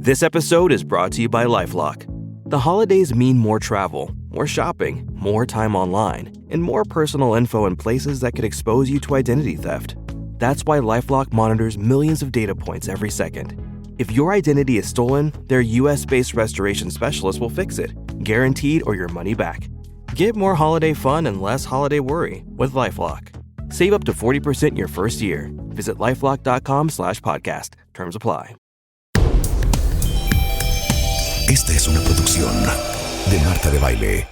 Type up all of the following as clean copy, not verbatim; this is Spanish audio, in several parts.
This episode is brought to you by LifeLock. The holidays mean more travel, more shopping, more time online, and more personal info in places that could expose you to identity theft. That's why LifeLock monitors millions of data points every second. If your identity is stolen, their US-based restoration specialist will fix it, guaranteed or your money back. Get more holiday fun and less holiday worry with LifeLock. Save up to 40% your first year. Visit LifeLock.com/podcast. Terms apply. Esta es una producción de Marta de Baile.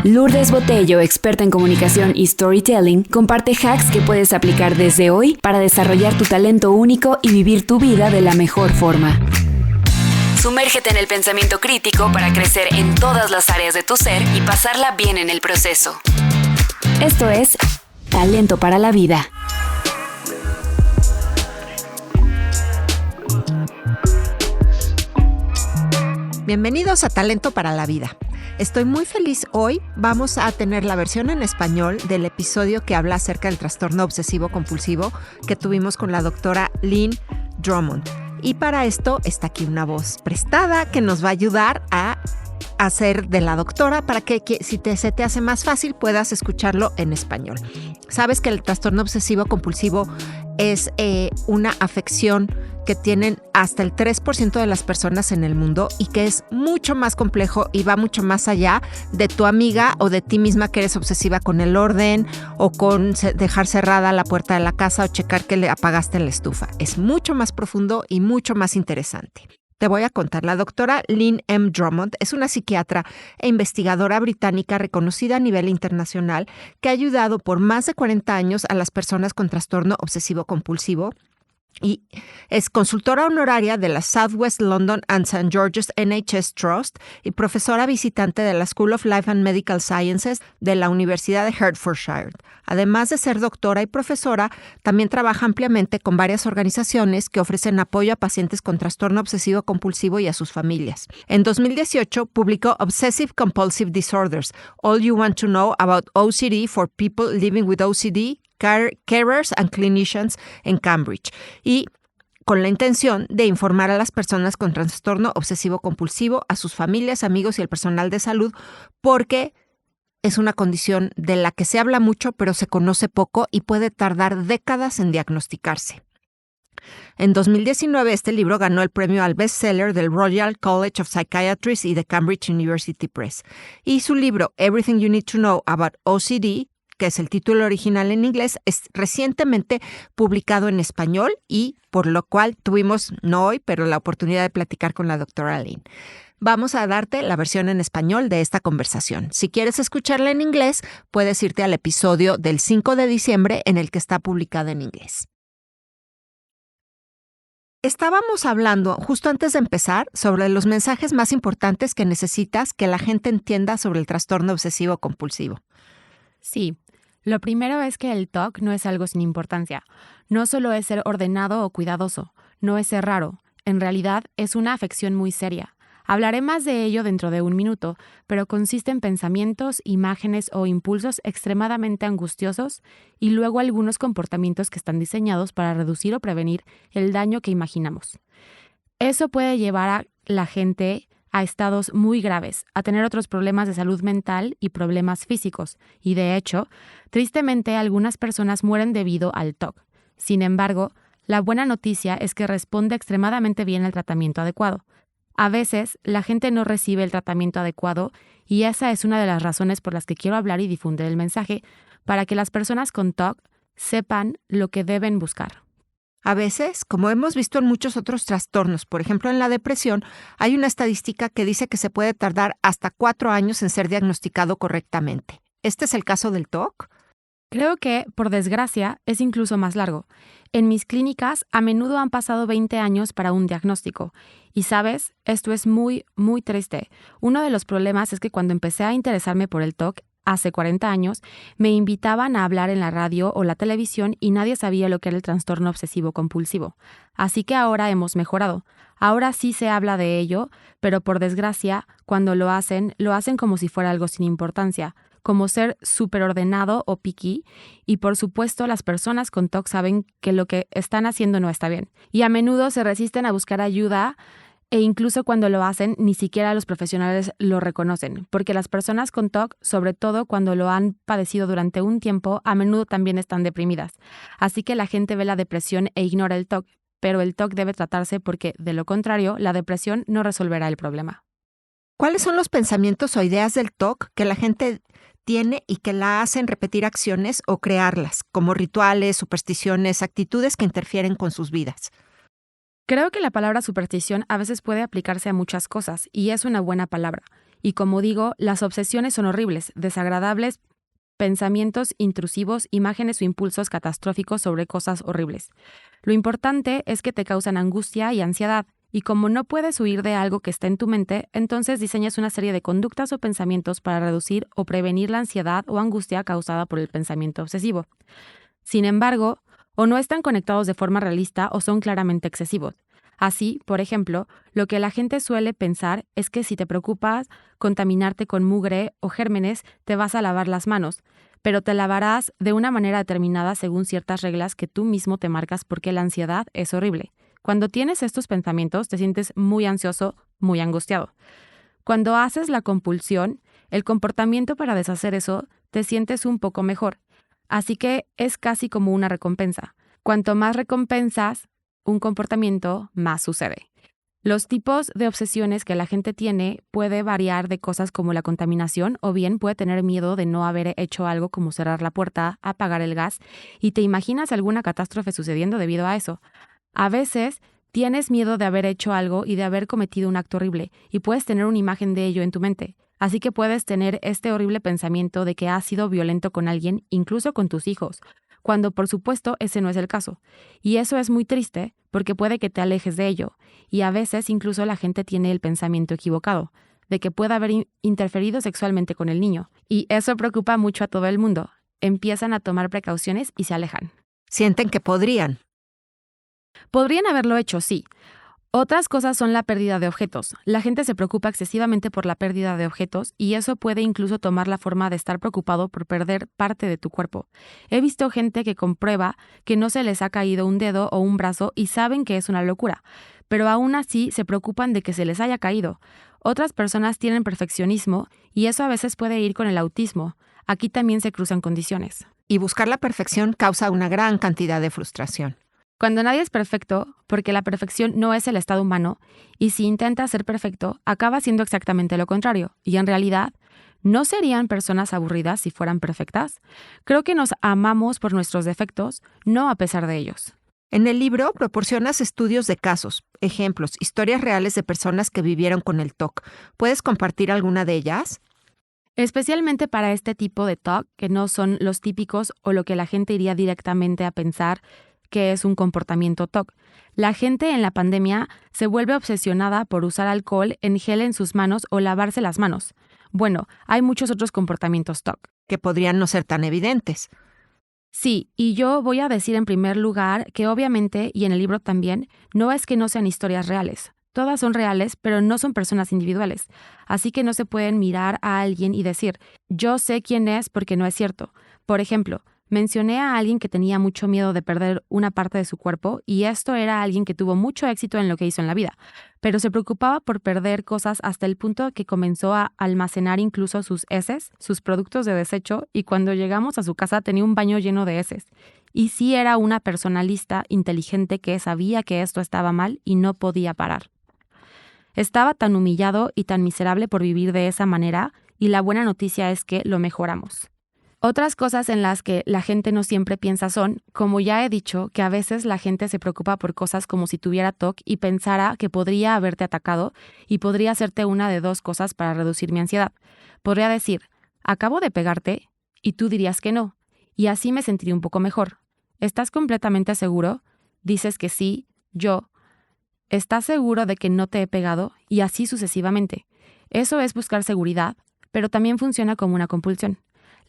Lourdes Botello, experta en comunicación y storytelling, comparte hacks que puedes aplicar desde hoy para desarrollar tu talento único y vivir tu vida de la mejor forma. Sumérgete en el pensamiento crítico para crecer en todas las áreas de tu ser y pasarla bien en el proceso. Esto es Talento para la Vida. Bienvenidos a Talento para la Vida. Estoy muy feliz hoy. Vamos a tener la versión en español del episodio que habla acerca del trastorno obsesivo-compulsivo que tuvimos con la doctora Lynn Drummond. Y para esto está aquí una voz prestada que nos va a ayudar a hacer de la doctora para que si se te hace más fácil puedas escucharlo en español. Sabes que el trastorno obsesivo-compulsivo es una afección que tienen hasta el 3% de las personas en el mundo y que es mucho más complejo y va mucho más allá de tu amiga o de ti misma que eres obsesiva con el orden o con dejar cerrada la puerta de la casa o checar que le apagaste la estufa. Es mucho más profundo y mucho más interesante. Te voy a contar. La doctora Lynn M. Drummond es una psiquiatra e investigadora británica reconocida a nivel internacional que ha ayudado por más de 40 años a las personas con trastorno obsesivo-compulsivo y es consultora honoraria de la South West London and St. George's NHS Trust y profesora visitante de la School of Life and Medical Sciences de la Universidad de Hertfordshire. Además de ser doctora y profesora, también trabaja ampliamente con varias organizaciones que ofrecen apoyo a pacientes con trastorno obsesivo-compulsivo y a sus familias. En 2018 publicó Obsessive Compulsive Disorders, All You Want to Know About OCD for People Living with OCD, Carers and Clinicians en Cambridge, y con la intención de informar a las personas con trastorno obsesivo-compulsivo, a sus familias, amigos y el personal de salud, porque es una condición de la que se habla mucho, pero se conoce poco y puede tardar décadas en diagnosticarse. En 2019, este libro ganó el premio al bestseller del Royal College of Psychiatrists y de Cambridge University Press. Y su libro, Everything You Need to Know About OCD, que es el título original en inglés, es recientemente publicado en español y por lo cual tuvimos, no hoy, pero la oportunidad de platicar con la doctora Lynn. Vamos a darte la versión en español de esta conversación. Si quieres escucharla en inglés, puedes irte al episodio del 5 de diciembre en el que está publicada en inglés. Estábamos hablando, justo antes de empezar, sobre los mensajes más importantes que necesitas que la gente entienda sobre el trastorno obsesivo-compulsivo. Sí. Lo primero es que el TOC no es algo sin importancia. No solo es ser ordenado o cuidadoso, no es ser raro. En realidad, es una afección muy seria. Hablaré más de ello dentro de un minuto, pero consiste en pensamientos, imágenes o impulsos extremadamente angustiosos y luego algunos comportamientos que están diseñados para reducir o prevenir el daño que imaginamos. Eso puede llevar a la gente a estados muy graves, a tener otros problemas de salud mental y problemas físicos, y de hecho, tristemente algunas personas mueren debido al TOC. Sin embargo, la buena noticia es que responde extremadamente bien al tratamiento adecuado. A veces, la gente no recibe el tratamiento adecuado y esa es una de las razones por las que quiero hablar y difundir el mensaje para que las personas con TOC sepan lo que deben buscar. A veces, como hemos visto en muchos otros trastornos, por ejemplo en la depresión, hay una estadística que dice que se puede tardar hasta 4 años en ser diagnosticado correctamente. ¿Este es el caso del TOC? Creo que, por desgracia, es incluso más largo. En mis clínicas, a menudo han pasado 20 años para un diagnóstico. Y sabes, esto es muy, muy triste. Uno de los problemas es que cuando empecé a interesarme por el TOC, hace 40 años, me invitaban a hablar en la radio o la televisión y nadie sabía lo que era el trastorno obsesivo-compulsivo. Así que ahora hemos mejorado. Ahora sí se habla de ello, pero por desgracia, cuando lo hacen como si fuera algo sin importancia, como ser superordenado o picky, y por supuesto las personas con TOC saben que lo que están haciendo no está bien. Y a menudo se resisten a buscar ayuda E incluso cuando lo hacen, ni siquiera los profesionales lo reconocen, porque las personas con TOC, sobre todo cuando lo han padecido durante un tiempo, a menudo también están deprimidas. Así que la gente ve la depresión e ignora el TOC, pero el TOC debe tratarse porque, de lo contrario, la depresión no resolverá el problema. ¿Cuáles son los pensamientos o ideas del TOC que la gente tiene y que la hacen repetir acciones o crearlas, como rituales, supersticiones, actitudes que interfieren con sus vidas? Creo que la palabra superstición a veces puede aplicarse a muchas cosas, y es una buena palabra. Y como digo, las obsesiones son horribles, desagradables, pensamientos intrusivos, imágenes o impulsos catastróficos sobre cosas horribles. Lo importante es que te causan angustia y ansiedad, y como no puedes huir de algo que está en tu mente, entonces diseñas una serie de conductas o pensamientos para reducir o prevenir la ansiedad o angustia causada por el pensamiento obsesivo. Sin embargo, o no están conectados de forma realista o son claramente excesivos. Así, por ejemplo, lo que la gente suele pensar es que si te preocupas contaminarte con mugre o gérmenes, te vas a lavar las manos, pero te lavarás de una manera determinada según ciertas reglas que tú mismo te marcas porque la ansiedad es horrible. Cuando tienes estos pensamientos, te sientes muy ansioso, muy angustiado. Cuando haces la compulsión, el comportamiento para deshacer eso, te sientes un poco mejor. Así que es casi como una recompensa. Cuanto más recompensas un comportamiento, más sucede. Los tipos de obsesiones que la gente tiene puede variar de cosas como la contaminación o bien puede tener miedo de no haber hecho algo como cerrar la puerta, apagar el gas y te imaginas alguna catástrofe sucediendo debido a eso. A veces tienes miedo de haber hecho algo y de haber cometido un acto horrible y puedes tener una imagen de ello en tu mente. Así que puedes tener este horrible pensamiento de que has sido violento con alguien, incluso con tus hijos, cuando por supuesto ese no es el caso. Y eso es muy triste porque puede que te alejes de ello, y a veces incluso la gente tiene el pensamiento equivocado, de que puede haber interferido sexualmente con el niño. Y eso preocupa mucho a todo el mundo. Empiezan a tomar precauciones y se alejan. Sienten que podrían. Podrían haberlo hecho, sí. Otras cosas son la pérdida de objetos. La gente se preocupa excesivamente por la pérdida de objetos y eso puede incluso tomar la forma de estar preocupado por perder parte de tu cuerpo. He visto gente que comprueba que no se les ha caído un dedo o un brazo y saben que es una locura, pero aún así se preocupan de que se les haya caído. Otras personas tienen perfeccionismo y eso a veces puede ir con el autismo. Aquí también se cruzan condiciones. Y buscar la perfección causa una gran cantidad de frustración. Cuando nadie es perfecto, porque la perfección no es el estado humano, y si intenta ser perfecto, acaba siendo exactamente lo contrario. Y en realidad, ¿no serían personas aburridas si fueran perfectas? Creo que nos amamos por nuestros defectos, no a pesar de ellos. En el libro proporcionas estudios de casos, ejemplos, historias reales de personas que vivieron con el TOC. ¿Puedes compartir alguna de ellas? Especialmente para este tipo de TOC, que no son los típicos o lo que la gente iría directamente a pensar que es un comportamiento TOC. La gente en la pandemia se vuelve obsesionada por usar alcohol en gel en sus manos o lavarse las manos. Bueno, hay muchos otros comportamientos TOC. Que podrían no ser tan evidentes. Sí, y yo voy a decir en primer lugar que obviamente, y en el libro también, no es que no sean historias reales. Todas son reales, pero no son personas individuales. Así que no se pueden mirar a alguien y decir, yo sé quién es porque no es cierto. Por ejemplo, mencioné a alguien que tenía mucho miedo de perder una parte de su cuerpo y esto era alguien que tuvo mucho éxito en lo que hizo en la vida, pero se preocupaba por perder cosas hasta el punto que comenzó a almacenar incluso sus heces, sus productos de desecho y cuando llegamos a su casa tenía un baño lleno de heces. Y sí era una persona lista, inteligente que sabía que esto estaba mal y no podía parar. Estaba tan humillado y tan miserable por vivir de esa manera y la buena noticia es que lo mejoramos. Otras cosas en las que la gente no siempre piensa son, como ya he dicho, que a veces la gente se preocupa por cosas como si tuviera TOC y pensara que podría haberte atacado y podría hacerte una de dos cosas para reducir mi ansiedad. Podría decir, acabo de pegarte, y tú dirías que no, y así me sentiría un poco mejor. ¿Estás completamente seguro? Dices que sí, yo. ¿Estás seguro de que no te he pegado? Y así sucesivamente. Eso es buscar seguridad, pero también funciona como una compulsión.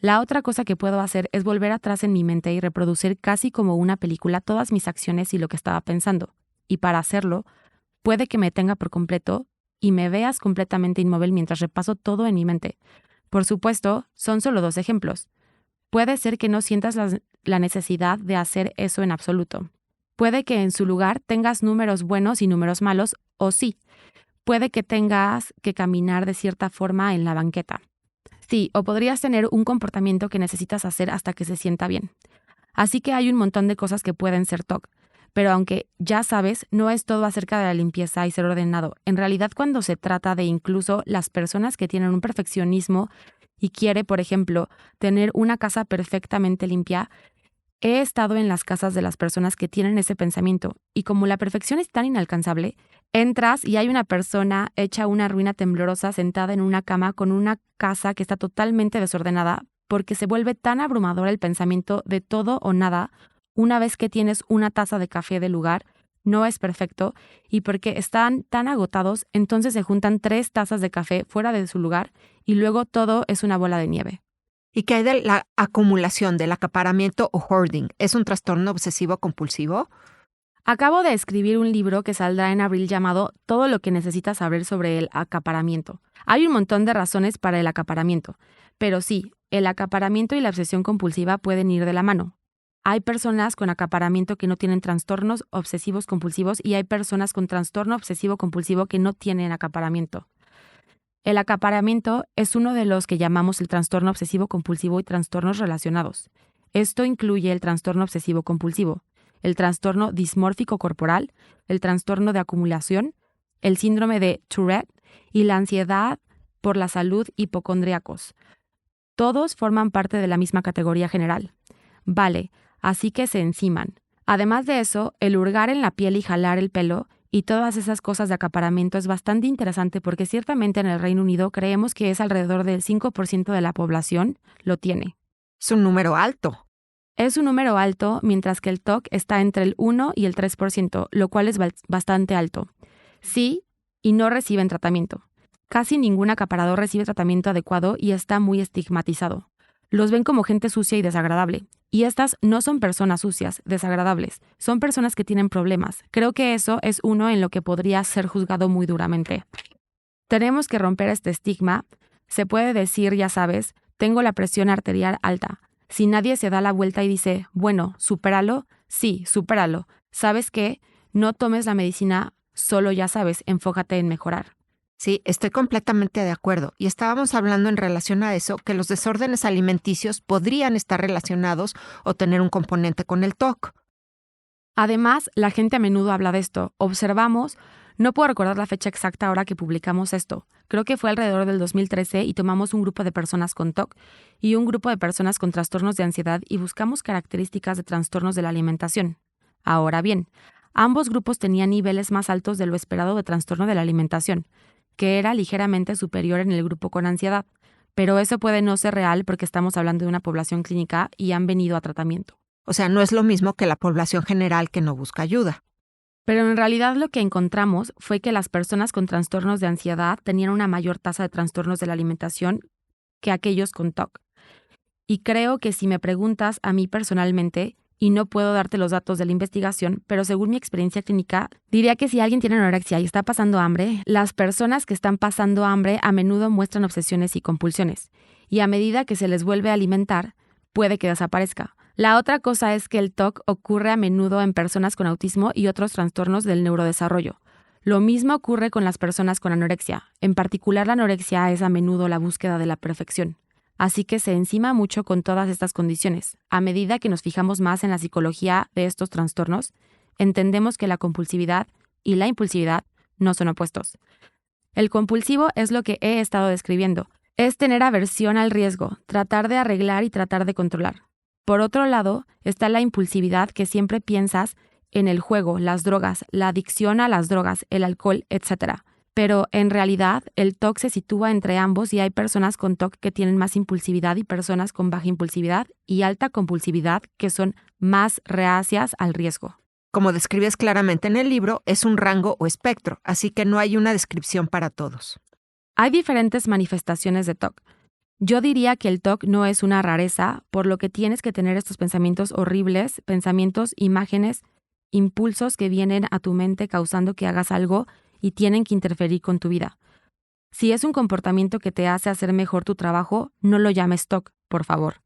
La otra cosa que puedo hacer es volver atrás en mi mente y reproducir casi como una película todas mis acciones y lo que estaba pensando. Y para hacerlo, puede que me tenga por completo y me veas completamente inmóvil mientras repaso todo en mi mente. Por supuesto, son solo 2 ejemplos. Puede ser que no sientas la necesidad de hacer eso en absoluto. Puede que en su lugar tengas números buenos y números malos O sí, puede que tengas que caminar de cierta forma en la banqueta. Sí, o podrías tener un comportamiento que necesitas hacer hasta que se sienta bien. Así que hay un montón de cosas que pueden ser TOC. Pero aunque ya sabes, no es todo acerca de la limpieza y ser ordenado. En realidad, cuando se trata de incluso las personas que tienen un perfeccionismo y quiere, por ejemplo, tener una casa perfectamente limpia, he estado en las casas de las personas que tienen ese pensamiento y como la perfección es tan inalcanzable, entras y hay una persona hecha una ruina temblorosa sentada en una cama con una casa que está totalmente desordenada porque se vuelve tan abrumador el pensamiento de todo o nada una vez que tienes una taza de café del lugar, no es perfecto y porque están tan agotados, entonces se juntan 3 tazas de café fuera de su lugar y luego todo es una bola de nieve. ¿Y qué hay de la acumulación, del acaparamiento o hoarding? ¿Es un trastorno obsesivo compulsivo? Acabo de escribir un libro que saldrá en abril llamado Todo lo que necesitas saber sobre el acaparamiento. Hay un montón de razones para el acaparamiento, pero sí, el acaparamiento y la obsesión compulsiva pueden ir de la mano. Hay personas con acaparamiento que no tienen trastornos obsesivos compulsivos y hay personas con trastorno obsesivo compulsivo que no tienen acaparamiento. El acaparamiento es uno de los que llamamos el trastorno obsesivo compulsivo y trastornos relacionados. Esto incluye el trastorno obsesivo compulsivo, el trastorno dismórfico corporal, el trastorno de acumulación, el síndrome de Tourette y la ansiedad por la salud hipocondríacos. Todos forman parte de la misma categoría general. Vale, así que se enciman. Además de eso, el hurgar en la piel y jalar el pelo y todas esas cosas de acaparamiento es bastante interesante porque ciertamente en el Reino Unido creemos que es alrededor del 5% de la población lo tiene. Es un número alto. Es un número alto, mientras que el TOC está entre el 1 y el 3%, lo cual es bastante alto. Sí, y no reciben tratamiento. Casi ningún acaparador recibe tratamiento adecuado y está muy estigmatizado. Los ven como gente sucia y desagradable. Y estas no son personas sucias, desagradables. Son personas que tienen problemas. Creo que eso es uno en lo que podría ser juzgado muy duramente. Tenemos que romper este estigma. Se puede decir, ya sabes, tengo la presión arterial alta. Si nadie se da la vuelta y dice, bueno, supéralo, sí, supéralo. ¿Sabes qué? No tomes la medicina, solo ya sabes, enfócate en mejorar. Sí, estoy completamente de acuerdo. Y estábamos hablando en relación a eso, que los desórdenes alimenticios podrían estar relacionados o tener un componente con el TOC. Además, la gente a menudo habla de esto. Observamos, no puedo recordar la fecha exacta ahora que publicamos esto. Creo que fue alrededor del 2013 y tomamos un grupo de personas con TOC y un grupo de personas con trastornos de ansiedad y buscamos características de trastornos de la alimentación. Ahora bien, ambos grupos tenían niveles más altos de lo esperado de trastorno de la alimentación, que era ligeramente superior en el grupo con ansiedad, pero eso puede no ser real porque estamos hablando de una población clínica y han venido a tratamiento. O sea, no es lo mismo que la población general que no busca ayuda. Pero en realidad lo que encontramos fue que las personas con trastornos de ansiedad tenían una mayor tasa de trastornos de la alimentación que aquellos con TOC. Y creo que si me preguntas a mí personalmente, y no puedo darte los datos de la investigación, pero según mi experiencia clínica, diría que si alguien tiene anorexia y está pasando hambre, las personas que están pasando hambre a menudo muestran obsesiones y compulsiones, y a medida que se les vuelve a alimentar, puede que desaparezca. La otra cosa es que el TOC ocurre a menudo en personas con autismo y otros trastornos del neurodesarrollo. Lo mismo ocurre con las personas con anorexia. En particular, la anorexia es a menudo la búsqueda de la perfección. Así que se encima mucho con todas estas condiciones. A medida que nos fijamos más en la psicología de estos trastornos, entendemos que la compulsividad y la impulsividad no son opuestos. El compulsivo es lo que he estado describiendo. Es tener aversión al riesgo, tratar de arreglar y tratar de controlar. Por otro lado, está la impulsividad que siempre piensas en el juego, las drogas, la adicción a las drogas, el alcohol, etc. Pero en realidad el TOC se sitúa entre ambos y hay personas con TOC que tienen más impulsividad y personas con baja impulsividad y alta compulsividad que son más reacias al riesgo. Como describes claramente en el libro, es un rango o espectro, así que no hay una descripción para todos. Hay diferentes manifestaciones de TOC. Yo diría que el TOC no es una rareza, por lo que tienes que tener estos pensamientos horribles, pensamientos, imágenes, impulsos que vienen a tu mente causando que hagas algo y tienen que interferir con tu vida. Si es un comportamiento que te hace hacer mejor tu trabajo, no lo llames TOC, por favor.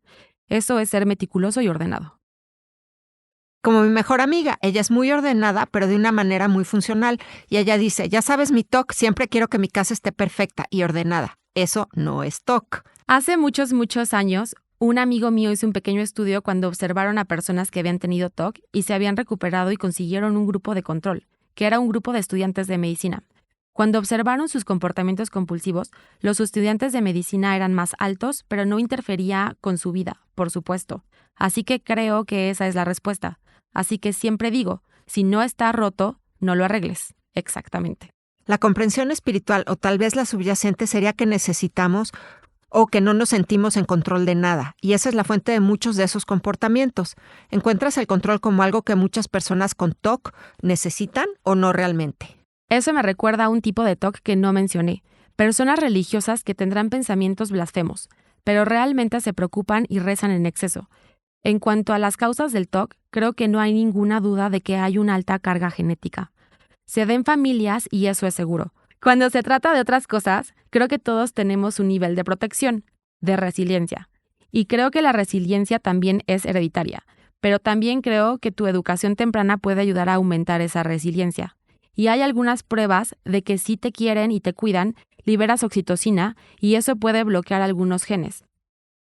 Eso es ser meticuloso y ordenado. Como mi mejor amiga, ella es muy ordenada, pero de una manera muy funcional. Y ella dice, ya sabes mi TOC, siempre quiero que mi casa esté perfecta y ordenada. Eso no es TOC. Hace muchos años, un amigo mío hizo un pequeño estudio cuando observaron a personas que habían tenido TOC y se habían recuperado y consiguieron un grupo de control, que era un grupo de estudiantes de medicina. Cuando observaron sus comportamientos compulsivos, los estudiantes de medicina eran más altos, pero no interfería con su vida, por supuesto. Así que creo que esa es la respuesta. Así que siempre digo, si no está roto, no lo arregles. Exactamente. La comprensión espiritual o tal vez la subyacente sería que necesitamos o que no nos sentimos en control de nada. Y esa es la fuente de muchos de esos comportamientos. ¿Encuentras el control como algo que muchas personas con TOC necesitan o no realmente? Eso me recuerda a un tipo de TOC que no mencioné. Personas religiosas que tendrán pensamientos blasfemos, pero realmente se preocupan y rezan en exceso. En cuanto a las causas del TOC, creo que no hay ninguna duda de que hay una alta carga genética. Se da en familias y eso es seguro. Cuando se trata de otras cosas, creo que todos tenemos un nivel de protección, de resiliencia. Y creo que la resiliencia también es hereditaria, pero también creo que tu educación temprana puede ayudar a aumentar esa resiliencia. Y hay algunas pruebas de que si te quieren y te cuidan, liberas oxitocina y eso puede bloquear algunos genes.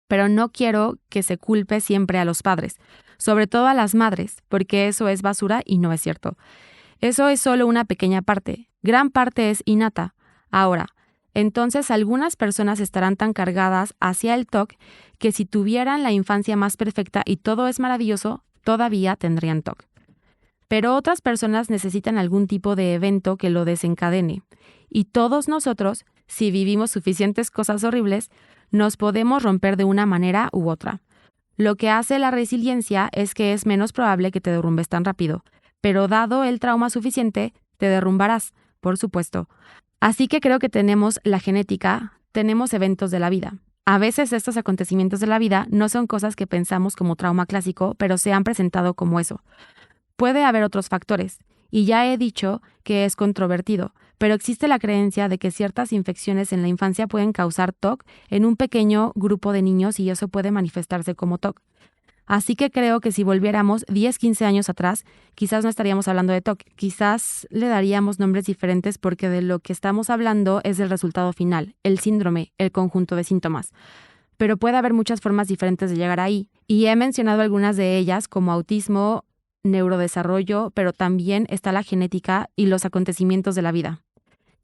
Pero no quiero que se culpe siempre a los padres, sobre todo a las madres, porque eso es basura y no es cierto. Eso es solo una pequeña parte, gran parte es innata. Ahora, entonces algunas personas estarán tan cargadas hacia el TOC que si tuvieran la infancia más perfecta y todo es maravilloso, todavía tendrían TOC. Pero otras personas necesitan algún tipo de evento que lo desencadene. Y todos nosotros, si vivimos suficientes cosas horribles, nos podemos romper de una manera u otra. Lo que hace la resiliencia es que es menos probable que te derrumbes tan rápido, pero dado el trauma suficiente, te derrumbarás, por supuesto. Así que creo que tenemos la genética, tenemos eventos de la vida. A veces estos acontecimientos de la vida no son cosas que pensamos como trauma clásico, pero se han presentado como eso. Puede haber otros factores, y ya he dicho que es controvertido, pero existe la creencia de que ciertas infecciones en la infancia pueden causar TOC en un pequeño grupo de niños y eso puede manifestarse como TOC. Así que creo que si volviéramos 10-15 años atrás, quizás no estaríamos hablando de TOC, quizás le daríamos nombres diferentes porque de lo que estamos hablando es el resultado final, el síndrome, el conjunto de síntomas. Pero puede haber muchas formas diferentes de llegar ahí, y he mencionado algunas de ellas como autismo, neurodesarrollo, pero también está la genética y los acontecimientos de la vida.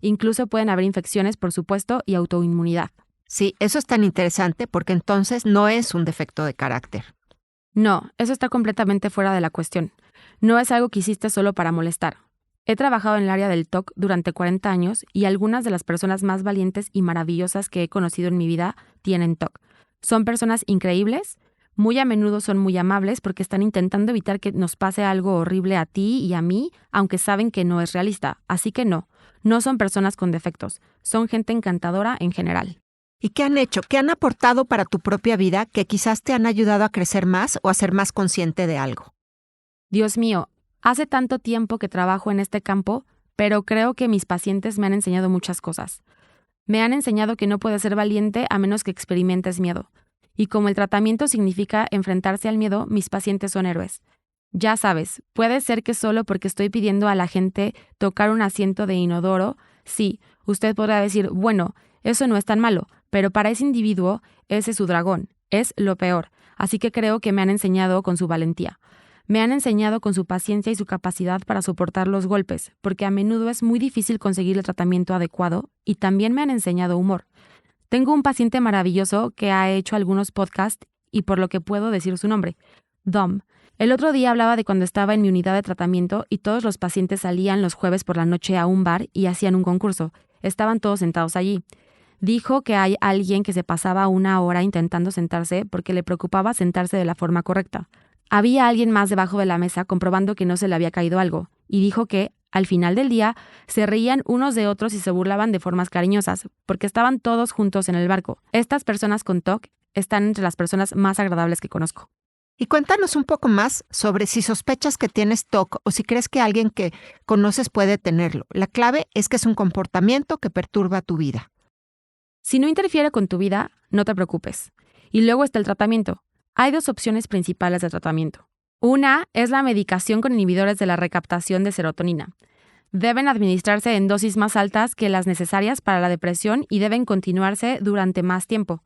Incluso pueden haber infecciones, por supuesto, y autoinmunidad. Sí, eso es tan interesante porque entonces no es un defecto de carácter. No, eso está completamente fuera de la cuestión. No es algo que hiciste solo para molestar. He trabajado en el área del TOC durante 40 años y algunas de las personas más valientes y maravillosas que he conocido en mi vida tienen TOC. Son personas increíbles, muy a menudo son muy amables porque están intentando evitar que nos pase algo horrible a ti y a mí, aunque saben que no es realista. Así que no son personas con defectos, son gente encantadora en general. ¿Y qué han hecho? ¿Qué han aportado para tu propia vida que quizás te han ayudado a crecer más o a ser más consciente de algo? Dios mío, hace tanto tiempo que trabajo en este campo, pero creo que mis pacientes me han enseñado muchas cosas. Me han enseñado que no puedes ser valiente a menos que experimentes miedo. Y como el tratamiento significa enfrentarse al miedo, mis pacientes son héroes. Ya sabes, puede ser que solo porque estoy pidiendo a la gente tocar un asiento de inodoro, sí, usted podrá decir, bueno, eso no es tan malo, pero para ese individuo, ese es su dragón, es lo peor. Así que creo que me han enseñado con su valentía. Me han enseñado con su paciencia y su capacidad para soportar los golpes, porque a menudo es muy difícil conseguir el tratamiento adecuado, y también me han enseñado humor. Tengo un paciente maravilloso que ha hecho algunos podcasts y por lo que puedo decir su nombre, Dom. El otro día hablaba de cuando estaba en mi unidad de tratamiento y todos los pacientes salían los jueves por la noche a un bar y hacían un concurso. Estaban todos sentados allí. Dijo que hay alguien que se pasaba 1 hora intentando sentarse porque le preocupaba sentarse de la forma correcta. Había alguien más debajo de la mesa comprobando que no se le había caído algo, y dijo que, al final del día, se reían unos de otros y se burlaban de formas cariñosas, porque estaban todos juntos en el barco. Estas personas con TOC están entre las personas más agradables que conozco. Y cuéntanos un poco más sobre si sospechas que tienes TOC o si crees que alguien que conoces puede tenerlo. La clave es que es un comportamiento que perturba tu vida. Si no interfiere con tu vida, no te preocupes. Y luego está el tratamiento. Hay 2 opciones principales de tratamiento. Una es la medicación con inhibidores de la recaptación de serotonina. Deben administrarse en dosis más altas que las necesarias para la depresión y deben continuarse durante más tiempo.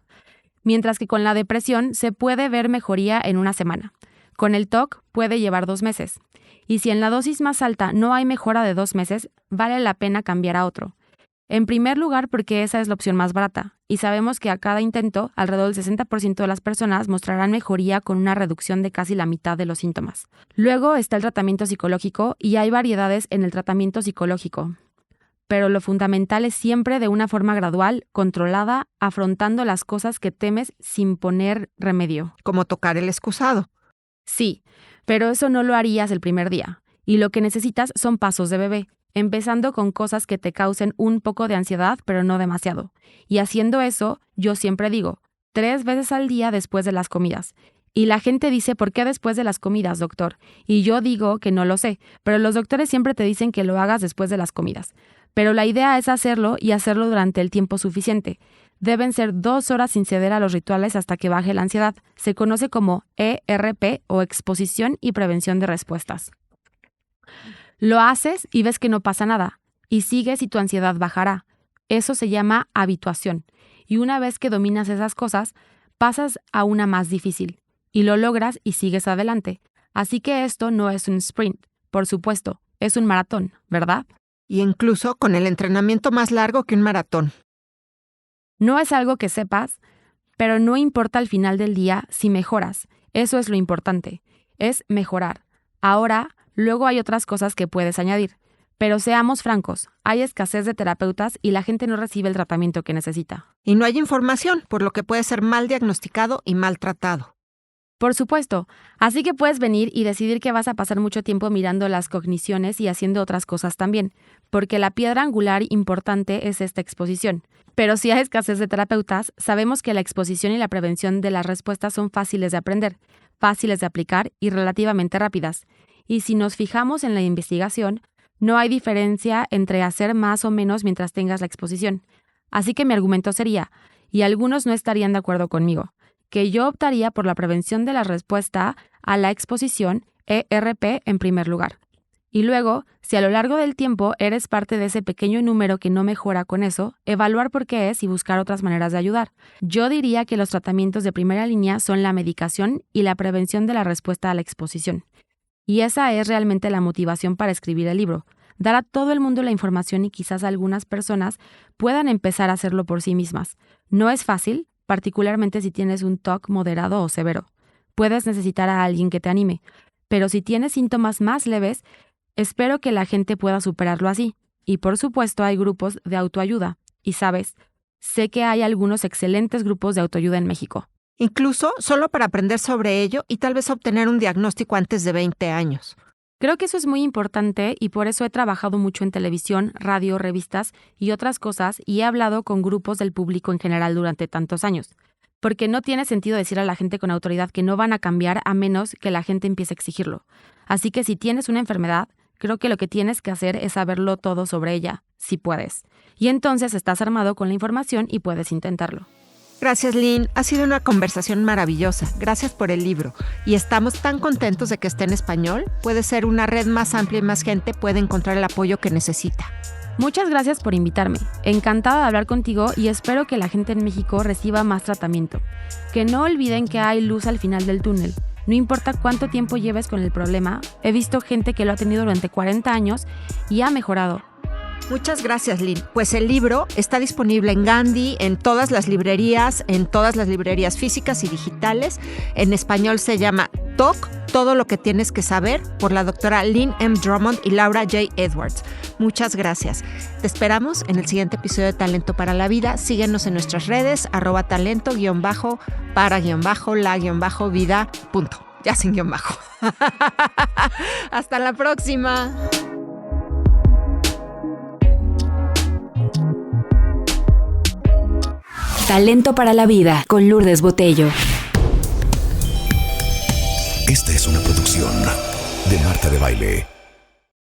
Mientras que con la depresión se puede ver mejoría en una semana. Con el TOC puede llevar 2 meses. Y si en la dosis más alta no hay mejora de 2 meses, vale la pena cambiar a otro. En primer lugar, porque esa es la opción más barata, y sabemos que a cada intento, alrededor del 60% de las personas mostrarán mejoría con una reducción de casi la mitad de los síntomas. Luego está el tratamiento psicológico, y hay variedades en el tratamiento psicológico. Pero lo fundamental es siempre de una forma gradual, controlada, afrontando las cosas que temes sin poner remedio. Como tocar el excusado. Sí, pero eso no lo harías el primer día, y lo que necesitas son pasos de bebé. Empezando con cosas que te causen un poco de ansiedad, pero no demasiado. Y haciendo eso, yo siempre digo, 3 veces al día después de las comidas. Y la gente dice, ¿por qué después de las comidas, doctor? Y yo digo que no lo sé, pero los doctores siempre te dicen que lo hagas después de las comidas. Pero la idea es hacerlo y hacerlo durante el tiempo suficiente. Deben ser 2 horas sin ceder a los rituales hasta que baje la ansiedad. Se conoce como ERP o exposición y prevención de respuestas. Lo haces y ves que no pasa nada, y sigues y tu ansiedad bajará. Eso se llama habituación. Y una vez que dominas esas cosas, pasas a una más difícil, y lo logras y sigues adelante. Así que esto no es un sprint, por supuesto, es un maratón, ¿verdad? Y incluso con el entrenamiento más largo que un maratón. No es algo que sepas, pero no importa al final del día si mejoras. Eso es lo importante, es mejorar. Ahora, luego hay otras cosas que puedes añadir. Pero seamos francos, hay escasez de terapeutas y la gente no recibe el tratamiento que necesita. Y no hay información, por lo que puede ser mal diagnosticado y mal tratado. Por supuesto, así que puedes venir y decidir que vas a pasar mucho tiempo mirando las cogniciones y haciendo otras cosas también, porque la piedra angular importante es esta exposición. Pero si hay escasez de terapeutas, sabemos que la exposición y la prevención de las respuestas son fáciles de aprender, fáciles de aplicar y relativamente rápidas. Y si nos fijamos en la investigación, no hay diferencia entre hacer más o menos mientras tengas la exposición. Así que mi argumento sería, y algunos no estarían de acuerdo conmigo, que yo optaría por la prevención de la respuesta a la exposición ERP en primer lugar. Y luego, si a lo largo del tiempo eres parte de ese pequeño número que no mejora con eso, evaluar por qué es y buscar otras maneras de ayudar. Yo diría que los tratamientos de primera línea son la medicación y la prevención de la respuesta a la exposición. Y esa es realmente la motivación para escribir el libro, dar a todo el mundo la información y quizás algunas personas puedan empezar a hacerlo por sí mismas. No es fácil, particularmente si tienes un TOC moderado o severo. Puedes necesitar a alguien que te anime, pero si tienes síntomas más leves, espero que la gente pueda superarlo así. Y por supuesto hay grupos de autoayuda. Y sabes, sé que hay algunos excelentes grupos de autoayuda en México. Incluso solo para aprender sobre ello y tal vez obtener un diagnóstico antes de 20 años. Creo que eso es muy importante y por eso he trabajado mucho en televisión, radio, revistas y otras cosas y he hablado con grupos del público en general durante tantos años. Porque no tiene sentido decir a la gente con autoridad que no van a cambiar a menos que la gente empiece a exigirlo. Así que si tienes una enfermedad, creo que lo que tienes que hacer es saberlo todo sobre ella, si puedes. Y entonces estás armado con la información y puedes intentarlo. Gracias, Lynn. Ha sido una conversación maravillosa. Gracias por el libro. Y estamos tan contentos de que esté en español. Puede ser una red más amplia y más gente puede encontrar el apoyo que necesita. Muchas gracias por invitarme. Encantada de hablar contigo y espero que la gente en México reciba más tratamiento. Que no olviden que hay luz al final del túnel. No importa cuánto tiempo lleves con el problema, he visto gente que lo ha tenido durante 40 años y ha mejorado. Muchas gracias, Lynn. Pues el libro está disponible en Gandhi, en todas las librerías físicas y digitales. En español se llama TOC, Todo lo que tienes que saber, por la doctora Lynn M. Drummond y Laura J. Edwards. Muchas gracias. Te esperamos en el siguiente episodio de Talento para la Vida. Síguenos en nuestras redes, @talento_para_la_vida. Ya sin guión bajo. Hasta la próxima. Talento para la Vida con Lourdes Botello. Esta es una producción de Marta de Baile.